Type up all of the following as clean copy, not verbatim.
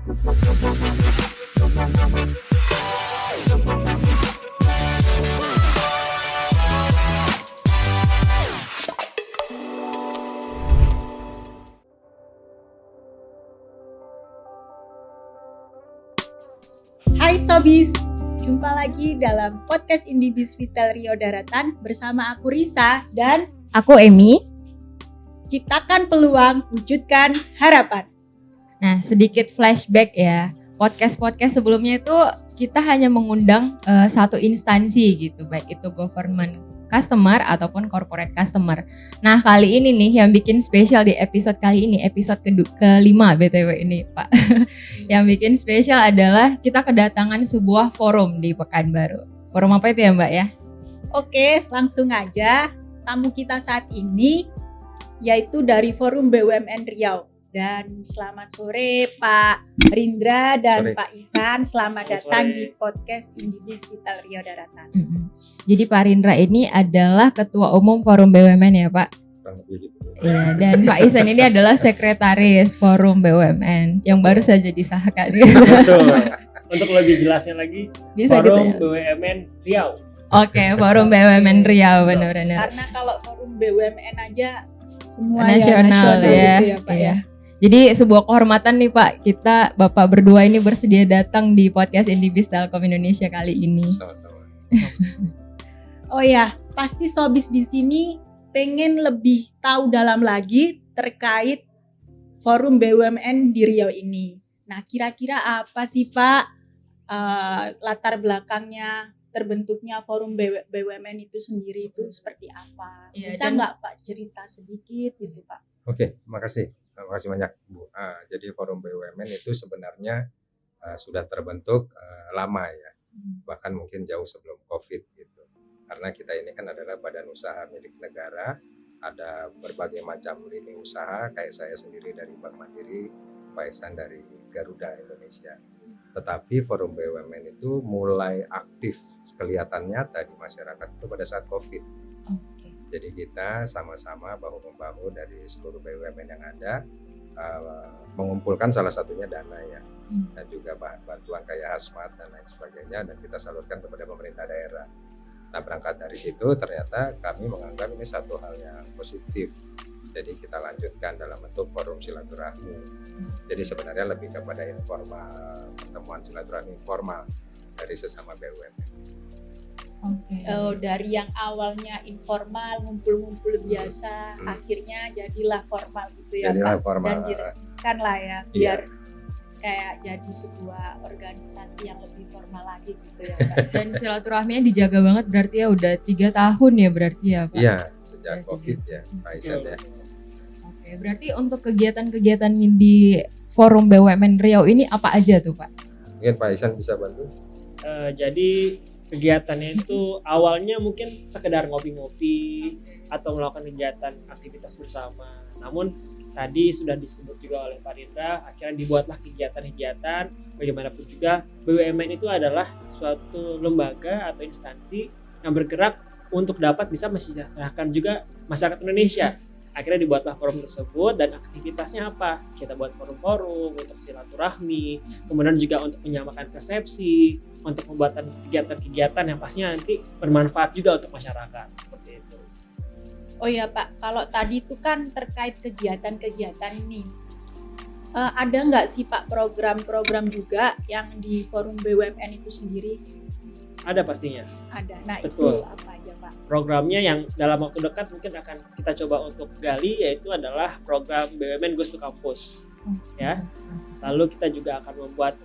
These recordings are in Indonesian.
Hai Sobis, jumpa lagi dalam podcast Indibis Vital Rio Daratan bersama aku Risa dan aku Emi. Ciptakan peluang, wujudkan harapan. Nah, sedikit flashback ya. Podcast sebelumnya itu kita hanya mengundang satu instansi gitu, baik itu government customer ataupun corporate customer. Nah, kali ini nih yang bikin spesial di episode kali ini, episode kelima BTW ini Pak. Yang bikin spesial adalah kita kedatangan sebuah forum di Pekanbaru. Forum apa itu ya Mbak ya? Oke, langsung aja. Tamu kita saat ini yaitu dari Forum BUMN Riau. Dan selamat sore Pak Rindra dan Sore. Pak Isan, selamat datang Sore. di podcast Indibis Vital Rio Daratan. Jadi Pak Rindra ini adalah Ketua Umum Forum BUMN ya Pak? Kurang lebih gitu. Iya, dan Pak Isan ini adalah Sekretaris Forum BUMN yang baru saja disahkan. Betul. Untuk lebih jelasnya lagi, Bisa Forum gitu ya? BUMN Riau. Oke, Forum BUMN Riau benar-benar Karena kalau Forum BUMN aja semua nasional ya. gitu ya Pak ya. Jadi sebuah kehormatan nih Pak, kita Bapak berdua ini bersedia datang di podcast Indibis Telkom Indonesia kali ini. Sama-sama. Oh ya, pasti Sobis di sini pengen lebih tahu dalam lagi terkait Forum BUMN di Riau ini. Nah, kira-kira apa sih Pak latar belakangnya terbentuknya Forum BUMN itu sendiri itu seperti apa? Iya, Bisa dan- nggak Pak cerita sedikit gitu Pak? Oke, makasih. Terima kasih banyak Bu. Jadi Forum BUMN itu sebenarnya sudah terbentuk lama ya, bahkan mungkin jauh sebelum COVID gitu. Karena kita ini kan adalah badan usaha milik negara, ada berbagai macam lini usaha, kayak saya sendiri dari Bank Mandiri, Pak Ihsan dari Garuda Indonesia. Tetapi Forum BUMN itu mulai aktif kelihatan nyata di masyarakat itu pada saat COVID. Oke. Jadi kita sama-sama bahu-membahu dari seluruh BUMN yang ada, mengumpulkan salah satunya dana ya, dan juga bahan bantuan kayak hazmat dan lain sebagainya, dan kita salurkan kepada pemerintah daerah. Nah, berangkat dari situ ternyata kami menganggap ini satu hal yang positif. Jadi kita lanjutkan dalam bentuk forum silaturahmi. Jadi sebenarnya lebih kepada informal, pertemuan silaturahmi formal dari sesama BUMN. Oke. Dari yang awalnya informal, ngumpul-ngumpul biasa, akhirnya jadilah formal gitu ya Jadilah Pak. formal. Dan diresmikan lah ya, biar kayak jadi sebuah organisasi yang lebih formal lagi gitu ya Pak. Dan silaturahminya dijaga banget berarti ya udah 3 tahun ya berarti ya Pak? Iya, sejak Berarti COVID gitu. ya, Pak Ihsan ya. Oke, berarti untuk kegiatan-kegiatan di Forum BUMN Riau ini apa aja tuh Pak? Mungkin Pak Ihsan bisa bantu. Jadi kegiatannya itu awalnya mungkin sekedar ngopi-ngopi atau melakukan kegiatan aktivitas bersama. Namun tadi sudah disebut juga oleh Pak Rindra, akhirnya dibuatlah kegiatan-kegiatan. Bagaimanapun juga BUMN itu adalah suatu lembaga atau instansi yang bergerak untuk dapat bisa mensejahterakan juga masyarakat Indonesia. Akhirnya dibuatlah forum tersebut, dan aktivitasnya apa? Kita buat forum-forum untuk silaturahmi, kemudian juga untuk menyamakan persepsi, untuk pembuatan kegiatan-kegiatan yang pastinya nanti bermanfaat juga untuk masyarakat, seperti itu. Oh ya Pak, kalau tadi itu kan terkait kegiatan-kegiatan ini, ada nggak sih Pak program-program juga yang di Forum BUMN itu sendiri? Ada pastinya. Ada. Nah Betul. itu apa aja Pak? Programnya yang dalam waktu dekat mungkin akan kita coba untuk gali, yaitu adalah program BUMN Goes to Campus. Ya. Lalu kita juga akan membuat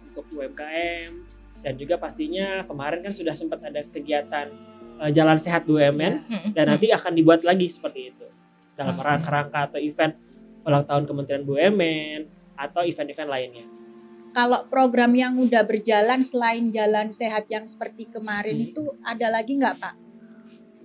untuk UMKM, dan juga pastinya kemarin kan sudah sempat ada kegiatan Jalan Sehat BUMN, dan nanti akan dibuat lagi seperti itu dalam rangka atau event ulang tahun Kementerian BUMN atau event-event lainnya. Kalau program yang udah berjalan selain Jalan Sehat yang seperti kemarin itu ada lagi nggak Pak?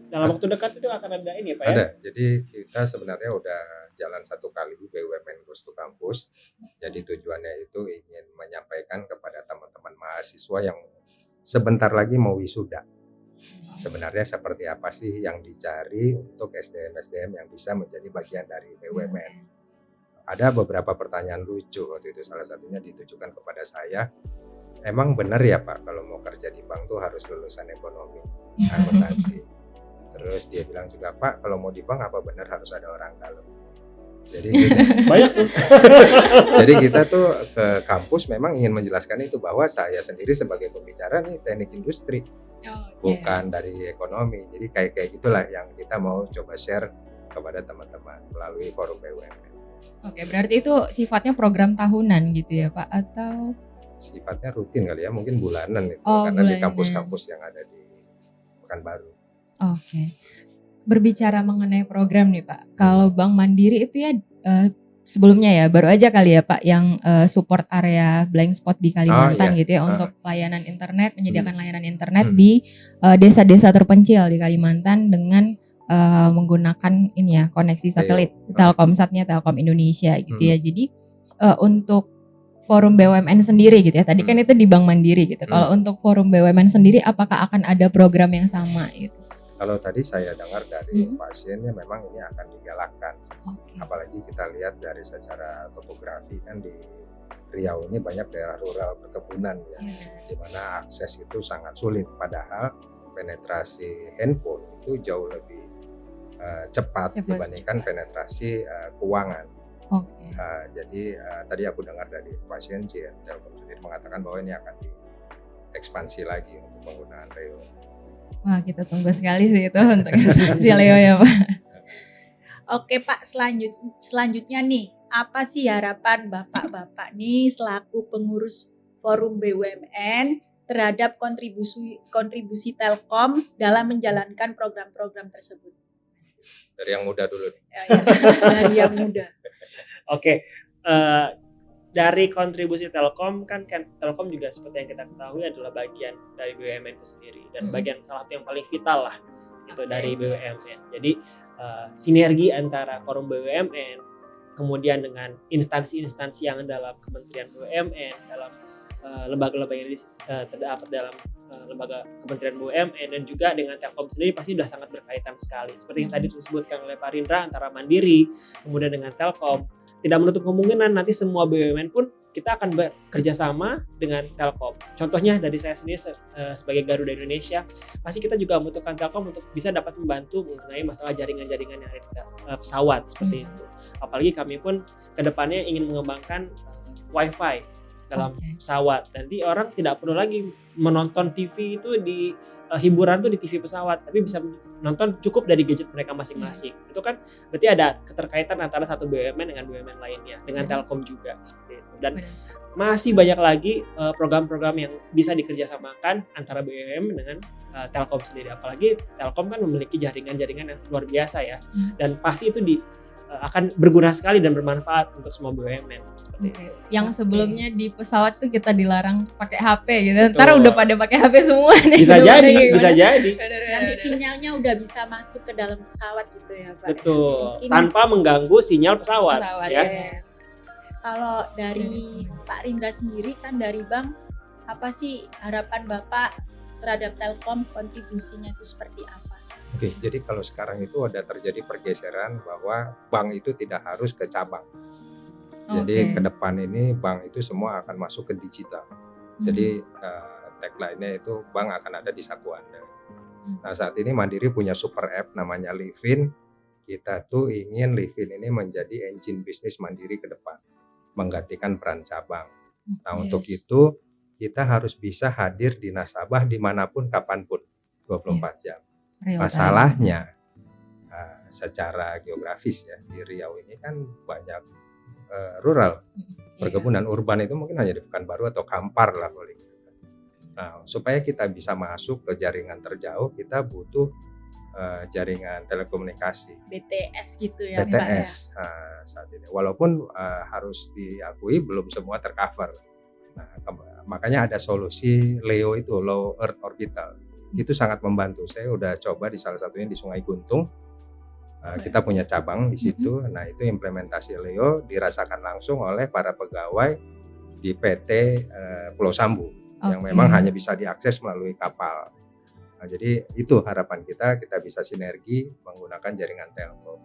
Dalam waktu dekat itu akan ada ini Pak ya? Ada. Jadi kita sebenarnya udah jalan satu kali BUMN Goes to Campus. Jadi tujuannya itu ingin menyampaikan kepada teman-teman mahasiswa yang sebentar lagi mau wisuda. Sebenarnya seperti apa sih yang dicari untuk SDM-SDM yang bisa menjadi bagian dari BUMN. ada beberapa pertanyaan lucu waktu itu, salah satunya ditujukan kepada saya. Emang benar ya Pak kalau mau kerja di bank tuh harus lulusan ekonomi, akuntansi. Terus dia bilang juga, Pak kalau mau di bank apa benar harus ada orang dalam. Jadi Banyak tuh. jadi kita tuh ke kampus memang ingin menjelaskan itu, bahwa saya sendiri sebagai pembicara nih teknik industri, bukan dari ekonomi. Jadi kayak gitulah yang kita mau coba share kepada teman-teman melalui forum BUMN. Oke, berarti itu sifatnya program tahunan gitu ya Pak, atau Sifatnya rutin kali ya, mungkin bulanan itu, Oh, karena di bulanan. kampus-kampus yang ada di Pekanbaru. Oke. Berbicara mengenai program nih Pak, kalau Bank Mandiri itu ya sebelumnya ya baru aja kali ya Pak yang support area blank spot di Kalimantan iya. gitu ya untuk layanan internet, menyediakan layanan internet Hmm. di desa-desa terpencil di Kalimantan dengan menggunakan ini ya koneksi satelit Telkomsatnya Telkom Indonesia gitu ya. Jadi untuk forum BUMN sendiri gitu ya. Tadi kan itu di Bank Mandiri gitu. Kalau untuk forum BUMN sendiri apakah akan ada program yang sama gitu? Kalau tadi saya dengar dari pasiennya memang ini akan digalakkan. Oke. Apalagi kita lihat dari secara topografi kan di Riau ini banyak daerah rural perkebunan ya, di mana akses itu sangat sulit. Padahal penetrasi handphone itu jauh lebih cepat dibandingkan penetrasi keuangan. Oke. Jadi tadi aku dengar dari pasien Telkom sendiri mengatakan bahwa ini akan diekspansi lagi untuk penggunaan Leo. Wah, kita tunggu sekali sih itu untuk ekspansi Leo ya Pak. Oke Pak, selanjutnya nih, apa sih harapan Bapak-bapak nih selaku pengurus forum BUMN terhadap kontribusi Telkom dalam menjalankan program-program tersebut? Dari yang muda dulu nih. Dari yang muda. Oke, dari kontribusi Telkom kan Telkom juga seperti yang kita ketahui adalah bagian dari BUMN itu sendiri dan bagian salah satu yang paling vital lah itu dari BUMN. Jadi sinergi antara forum BUMN kemudian dengan instansi-instansi yang dalam Kementerian BUMN, dalam lembaga-lembaga yang terdapat dalam lembaga Kementerian BUMN dan juga dengan Telkom sendiri pasti sudah sangat berkaitan sekali. Seperti yang tadi disebutkan oleh Pak Rindra antara Mandiri kemudian dengan Telkom. Tidak menutup kemungkinan nanti semua BUMN pun kita akan bekerja sama dengan Telkom. Contohnya dari saya sendiri sebagai Garuda Indonesia, pasti kita juga membutuhkan Telkom untuk bisa dapat membantu mengenai masalah jaringan-jaringan yang ada di pesawat seperti itu. Apalagi kami pun kedepannya ingin mengembangkan Wi-Fi dalam pesawat. Nanti orang tidak perlu lagi menonton TV itu di hiburan tuh di TV pesawat, tapi bisa nonton cukup dari gadget mereka masing-masing. Itu kan berarti ada keterkaitan antara satu BUMN dengan BUMN lainnya, dengan Telkom juga seperti itu. Dan masih banyak lagi program-program yang bisa dikerjasamakan antara BUMN dengan Telkom sendiri. Apalagi Telkom kan memiliki jaringan-jaringan yang luar biasa ya, dan pasti itu akan berguna sekali dan bermanfaat untuk semua BUMN seperti itu. Yang sebelumnya di pesawat tuh kita dilarang pakai HP gitu. Ntar udah pada pakai HP semua nih. Bisa jadi. Nanti sinyalnya udah bisa masuk ke dalam pesawat gitu ya Pak. Betul. Tanpa mengganggu sinyal pesawat ya. Yes. Kalau dari Pak Rindra sendiri kan dari bank, apa sih harapan Bapak terhadap Telkom, kontribusinya itu seperti apa? Oke, jadi kalau sekarang itu ada terjadi pergeseran bahwa bank itu tidak harus ke cabang. Jadi ke depan ini bank itu semua akan masuk ke digital. Jadi tagline-nya itu bank akan ada di saku Anda. Nah saat ini Mandiri punya super app namanya Livin. Kita tuh ingin Livin ini menjadi engine bisnis Mandiri ke depan, menggantikan peran cabang. Nah untuk itu kita harus bisa hadir di nasabah dimanapun kapanpun 24 jam. Masalahnya secara geografis ya di Riau ini kan banyak rural, perkebunan. Urban itu mungkin hanya di Pekanbaru atau Kampar lah paling. Nah, supaya kita bisa masuk ke jaringan terjauh, kita butuh jaringan telekomunikasi BTS gitu ya BTS, Pak ya. Saat ini walaupun harus diakui belum semua tercover. Nah, makanya ada solusi LEO itu, Low Earth Orbital. Itu sangat membantu. Saya udah coba di salah satunya di Sungai Guntung. Kita punya cabang di situ. Nah, itu implementasi LEO dirasakan langsung oleh para pegawai di PT Pulau Sambu yang memang hanya bisa diakses melalui kapal. Nah, jadi itu harapan kita bisa sinergi menggunakan jaringan Telkom.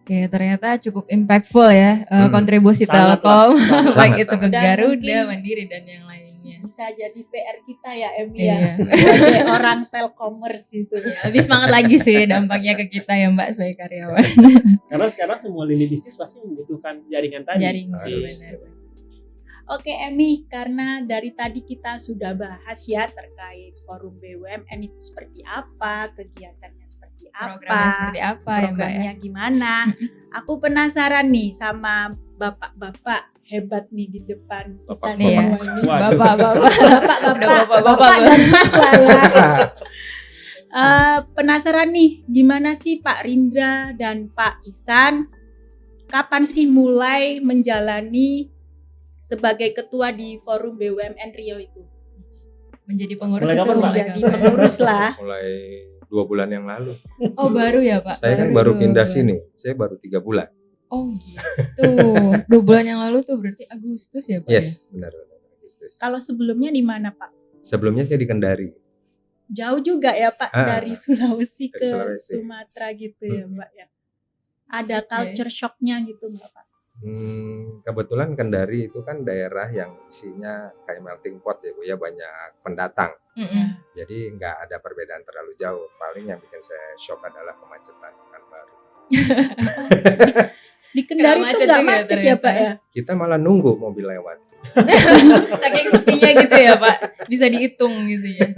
Oke, ternyata cukup impactful ya kontribusi Sangat Telkom, Sangat, baik itu ke Dan Garuda, mungkin Mandiri dan yang lainnya. Bisa jadi PR kita ya Emi Iya. ya, sebagai orang Telkomers gitu. Lebih semangat lagi sih dampaknya ke kita ya Mbak sebagai karyawan. Karena sekarang semua lini bisnis pasti membutuhkan jaringan tadi. Jaringan, Harus. benar. Oke Emi, karena dari tadi kita sudah bahas ya terkait forum BUMN itu seperti apa, kegiatannya seperti Programnya seperti apa ya Mbak ya? programnya gimana. Aku penasaran nih sama bapak-bapak hebat nih di depan Bapak kita semua Iya. ini. Waduh. Bapak-bapak. Udah bapak-bapak Bapak loh. dan Mas lah ya. Penasaran nih, gimana sih Pak Rindra dan Pak Ihsan, kapan sih mulai menjalani sebagai ketua di forum BUMN Riau itu? Menjadi pengurus Mulai itu kapan, Mbak? mulai Jadi kapan? pengurus lah. Mulai 2 bulan yang lalu. Oh baru ya Pak? Saya kan baru 2 pindah bulan. sini. Saya baru 3 bulan. Oh gitu. 2 bulan yang lalu tuh berarti Agustus ya Pak? ya? Yes, benar. Agustus. Kalau sebelumnya di mana Pak? Sebelumnya saya di Kendari. Jauh juga ya Pak, dari Sulawesi dari ke Sulawesi. Sumatera gitu ya Mbak ya. Ada culture shocknya gitu nggak Pak? Kebetulan Kendari itu kan daerah yang isinya kayak melting pot ya Bu ya, banyak pendatang. Mm-mm. Jadi nggak ada perbedaan terlalu jauh. Paling yang bikin saya shock adalah kemacetan Pekanbaru. Di Kendari Kena itu macet nggak juga macet ya ternyata. Pak ya? Kita malah nunggu mobil lewat. Saking sepinya gitu ya Pak, bisa dihitung gitu ya.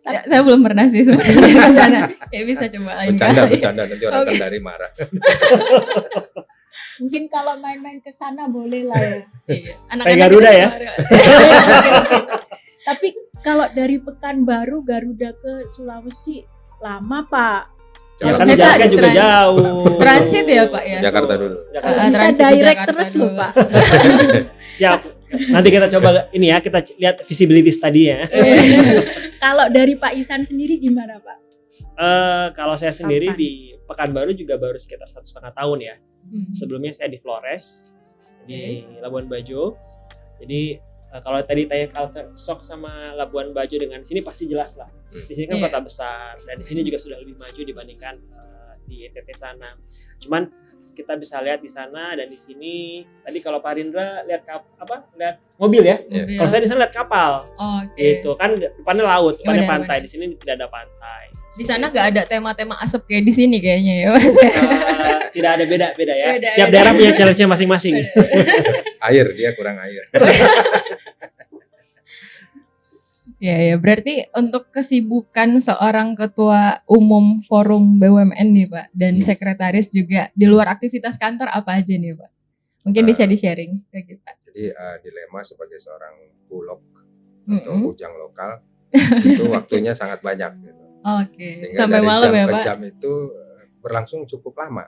Ya, saya belum pernah sih sebenarnya ke sana. Ya bisa coba lain kali. Bercanda nanti orang Oke. Kendari marah. Mungkin kalau main-main ke sana boleh lah ya. Iya. Kayak Garuda itu ya? kemarin. Tapi kalau dari Pekanbaru Garuda ke Sulawesi lama Pak. Ya Kalau kan Bisa jaraknya di juga trans- jauh. Transit ya Pak ya? Jakarta dulu. Jakarta. bisa transit ke direct Jakarta terus dulu. loh Pak. Siap. Nanti kita coba ini ya, kita lihat visibility study-nya. Kalau dari Pak Ihsan sendiri gimana Pak? Kalau saya sendiri Kapan? di Pekanbaru juga baru sekitar 1,5 tahun ya. Hmm. Sebelumnya saya di Flores, di Labuan Bajo. Jadi kalau tadi tanya culture shock sama Labuan Bajo dengan sini pasti jelas lah. Di sini kan Iya. kota besar dan di sini juga sudah lebih maju dibandingkan di NTT sana. Cuman kita bisa lihat di sana dan di sini. Tadi kalau Pak Rindra lihat lihat mobil ya. Mobil. Kalau saya di sana lihat kapal. Oke. Gitu kan depannya laut, depannya Benar, pantai. benar. Di sini tidak ada pantai. Di sana nggak ada tema-tema asap kayak di sini kayaknya ya Mas. Tidak ada beda ya. Beda, Tiap beda. daerah punya challenge-nya masing-masing. Air, dia kurang air. Ya, berarti untuk kesibukan seorang ketua umum forum BUMN nih Pak dan sekretaris juga di luar aktivitas kantor apa aja nih Pak? Mungkin bisa di-sharing ke kita. Jadi dilema sebagai seorang bulog atau Mm-mm. bujang lokal itu waktunya sangat banyak gitu. Oke, Sehingga sampai dari malam jam ya ke Pak? jam itu berlangsung cukup lama.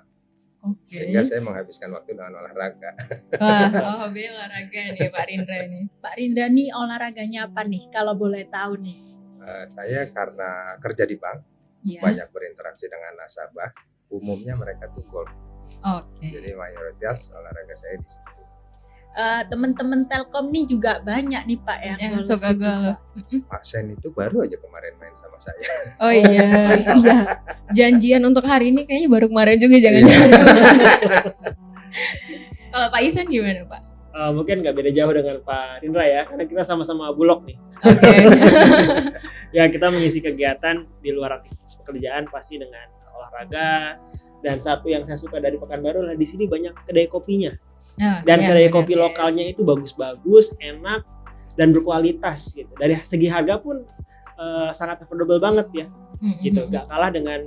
Oke. Sehingga saya menghabiskan waktu dengan olahraga. Wah, hobi olahraga nih Pak Rindra nih. Pak Rindra nih olahraganya apa nih kalau boleh tahu nih? Saya karena kerja di bank, Ya. banyak berinteraksi dengan nasabah, umumnya mereka tuh golf. Oke. Jadi mayoritas olahraga saya di situ. Teman-teman Telkom nih juga banyak nih Pak yang Yang golf suka itu, golf. Pak. Pak Sen itu baru aja kemarin main sama saya. Oh iya. Iya. Janjian untuk hari ini kayaknya baru kemarin juga jangan-jangan. Kalau Pak Ihsan gimana Pak? Mungkin nggak beda jauh dengan Pak Rindra ya, karena kita sama-sama bulog nih. Oke. Ya kita mengisi kegiatan di luar aktivitas pekerjaan pasti dengan olahraga. Dan satu yang saya suka dari Pekanbaru adalah di sini banyak kedai kopinya. Nah, Dan iya, kedai benar. kopi lokalnya itu bagus-bagus, enak, dan berkualitas gitu. Dari segi harga pun sangat affordable banget ya, Mm-mm. gitu. Gak kalah dengan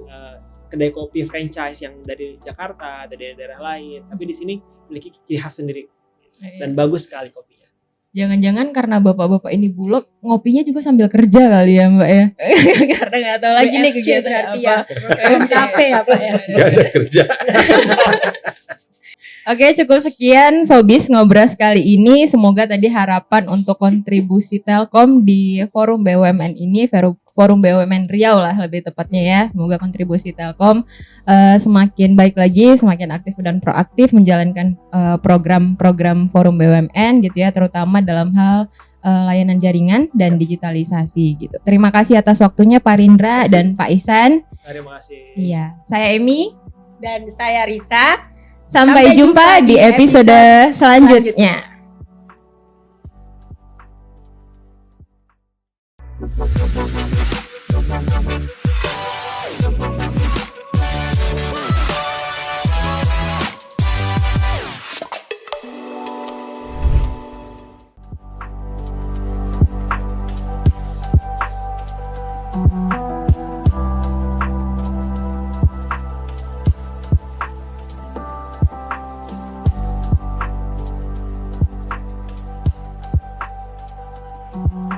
kedai kopi franchise yang dari Jakarta, dari daerah lain. Tapi di sini memiliki ciri khas sendiri Iya. dan bagus sekali kopinya. Jangan-jangan karena bapak-bapak ini bulog ngopinya juga sambil kerja kali ya Mbak ya. Karena nggak tahu lagi nih WFC kegiatan berarti apa. ya. Work cafe ya Pak ya. Gak ada kerja. Oke, cukup sekian Sobis ngobrol kali ini. Semoga tadi harapan untuk kontribusi Telkom di forum BUMN ini, forum BUMN Riau lah lebih tepatnya ya. Semoga kontribusi Telkom semakin baik lagi, semakin aktif dan proaktif menjalankan program-program forum BUMN gitu ya, terutama dalam hal layanan jaringan dan digitalisasi gitu. Terima kasih atas waktunya Pak Rindra dan Pak Ihsan. Terima kasih. Iya, saya Emi. Dan saya Risa. Sampai jumpa di episode selanjutnya. Thank you.